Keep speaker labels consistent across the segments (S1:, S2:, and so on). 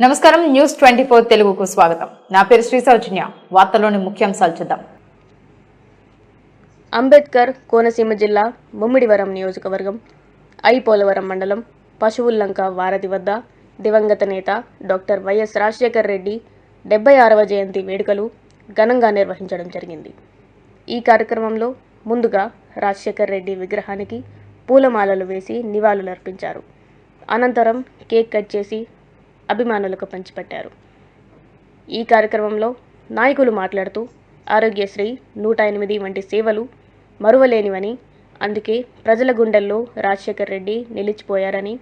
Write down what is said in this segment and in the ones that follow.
S1: నమస్కారం న్యూస్ 24 తెలుగుకు స్వాగతం. నా పేరు శ్రీ సౌజన్య. వార్తల్లోని ముఖ్యాంశాలు చూద్దాం.
S2: అంబేద్కర్ కోనసీమ జిల్లా ముమ్మిడివరం నియోజకవర్గం పోలవరం మండలం పశువుల్లంక వారధి వద్ద దివంగత నేత డాక్టర్ వైఎస్ రాజశేఖర్ రెడ్డి 76వ జయంతి వేడుకలు ఘనంగా నిర్వహించడం జరిగింది. ఈ కార్యక్రమంలో ముందుగా రాజశేఖర్ రెడ్డి విగ్రహానికి పూలమాలలు వేసి నివాళులర్పించారు. అనంతరం కేక్ కట్ చేసి అభిమానులకు పంచిపెట్టారు. ఈ కార్యక్రమంలో నాయకులు మాట్లాడుతూ ఆరోగ్యశ్రీ 108 వంటి సేవలు మరువలేనివని, అందుకే ప్రజల గుండెల్లో రాజశేఖర్ రెడ్డి నిలిచిపోయారని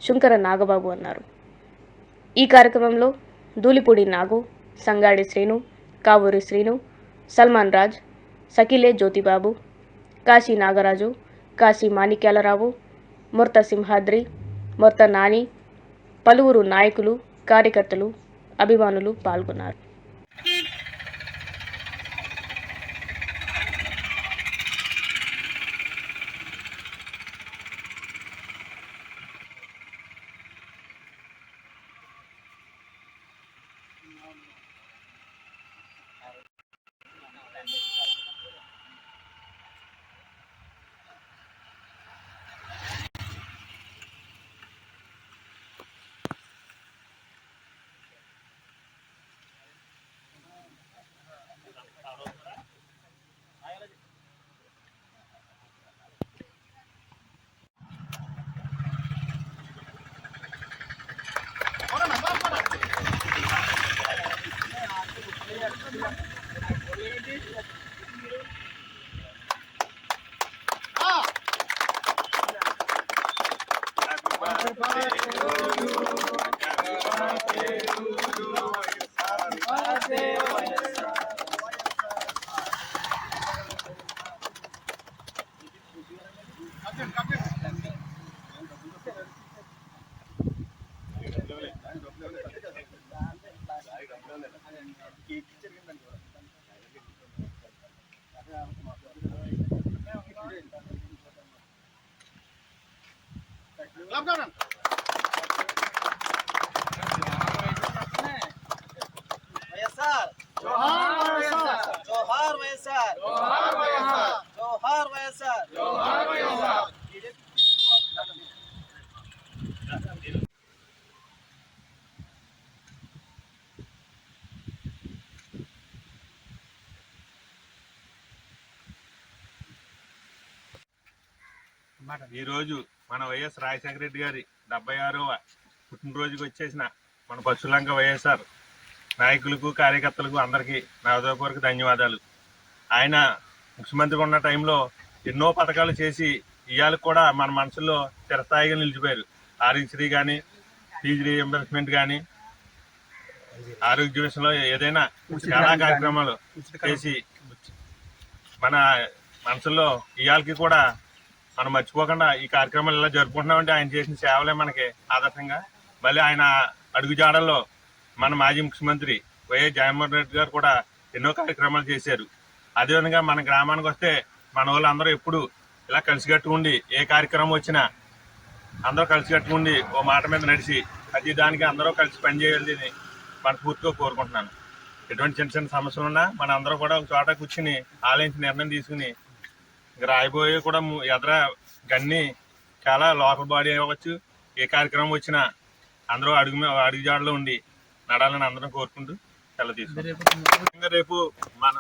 S2: శుంకర నాగబాబు అన్నారు. ఈ కార్యక్రమంలో దూలిపూడి నాగు, సంగాడి శ్రీను, కావూరి శ్రీను, సల్మాన్ రాజ్, సకిలే జ్యోతిబాబు, కాశీ నాగరాజు, కాశీ మాణిక్యాలరావు, ముర్త సింహాద్రి, ముర్త నాని, పలువురు నాయకులు, కార్యకర్తలు, అభిమానులు పాల్గొన్నారు.
S3: ఈరోజు మన వైఎస్ రాజశేఖర రెడ్డి గారి 76వ పుట్టినరోజుకి వచ్చేసిన మన పశువులంక వైఎస్ఆర్ నాయకులకు, కార్యకర్తలకు అందరికీ నా హృదయపూర్వక ధన్యవాదాలు. ఆయన ముఖ్యమంత్రిగా ఉన్న టైంలో ఎన్నో పథకాలు చేసి ఇవాళ కూడా మన మనసులో చిరస్థాయిగా నిలిచిపోయారు. ఆరోగ్యశ్రీ కానీ, ఫీజు రీఎంబర్స్మెంట్ కానీ, ఆరోగ్య విషయంలో ఏదైనా చాలా కార్యక్రమాలు చేసి మన మనసులో ఇవాళకి కూడా మనం మర్చిపోకుండా ఈ కార్యక్రమాలు ఇలా జరుపుకుంటున్నామంటే ఆయన చేసిన సేవలే మనకి ఆదర్శంగా. మళ్ళీ ఆయన అడుగుజాడల్లో మన మాజీ ముఖ్యమంత్రి వైఎస్ జగన్మోహన్ రెడ్డి గారు కూడా ఎన్నో కార్యక్రమాలు చేశారు. అదేవిధంగా మన గ్రామానికి వస్తే మన వాళ్ళు అందరూ ఎప్పుడు ఇలా కలిసికట్టు ఉండి ఏ కార్యక్రమం వచ్చినా అందరూ కలిసికట్టు ఉండి ఓ మాట మీద నడిచి ప్రతి దానికి అందరూ కలిసి పనిచేయాలని మనస్ఫూర్తిగా కోరుకుంటున్నాను. ఎటువంటి చిన్న చిన్న సమస్యలు ఉన్నా మన అందరూ కూడా ఒక చోట కూర్చుని ఆలోచించి నిర్ణయం తీసుకుని రాయబోయే కూడా ఎదర గన్ని చాలా లోకల్ బాడీ అవ్వచ్చు, ఏ కార్యక్రమం వచ్చినా అందరూ అడుగుజాడలో ఉండి నడాలని అందరం కోరుకుంటూ సెలవు తీసుకుంటాం. రేపు మన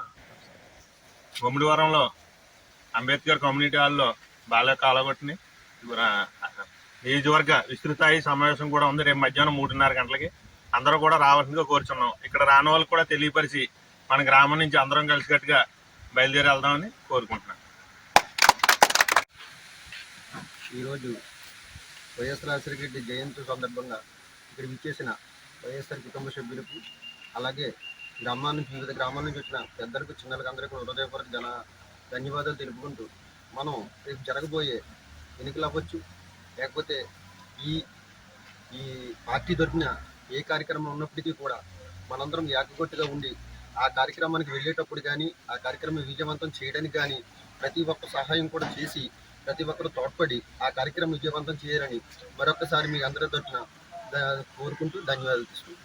S3: ముమ్మిడివరంలో అంబేద్కర్ కమ్యూనిటీ హాల్లో బాల కాలగొట్టిని నియోజకవర్గ విస్తృతాయి సమావేశం కూడా ఉంది. రేపు మధ్యాహ్నం 3:30 గంటలకి అందరూ కూడా రావాల్సిందిగా కోరుచున్నాం. ఇక్కడ రాని వాళ్ళు కూడా తెలియపరిచి మన గ్రామం నుంచి అందరం కలిసికట్టుగా బయలుదేరి వెళ్దామని కోరుకుంటున్నాం.
S4: ఈరోజు వైఎస్ రాజశేఖర రెడ్డి జయంతి సందర్భంగా ఇక్కడ విచ్చేసిన వైఎస్ఆర్ కుటుంబ సభ్యులకు, అలాగే వివిధ గ్రామాల నుంచి వచ్చిన పెద్దలకు, చిన్నలకు అందరికీ హృదయపూర్వక ధన్యవాదాలు తెలుపుకుంటూ, మనం రేపు జరగబోయే ఎన్నికలు అవ్వచ్చు, లేకపోతే ఈ పార్టీ దొరికిన ఏ కార్యక్రమం ఉన్నప్పటికీ కూడా మనందరం ఏకగొట్టుగా ఉండి ఆ కార్యక్రమానికి వెళ్ళేటప్పుడు కానీ, ఆ కార్యక్రమం విజయవంతం చేయడానికి కానీ ప్రతి ఒక్క సహాయం కూడా చేసి ప్రతి ఒక్కరు తోడ్పడి ఆ కార్యక్రమం విజయవంతం చేయాలని మరొకసారి మీ అందరి తరఫున కోరుకుంటూ ధన్యవాదాలు తీసుకుంటాం.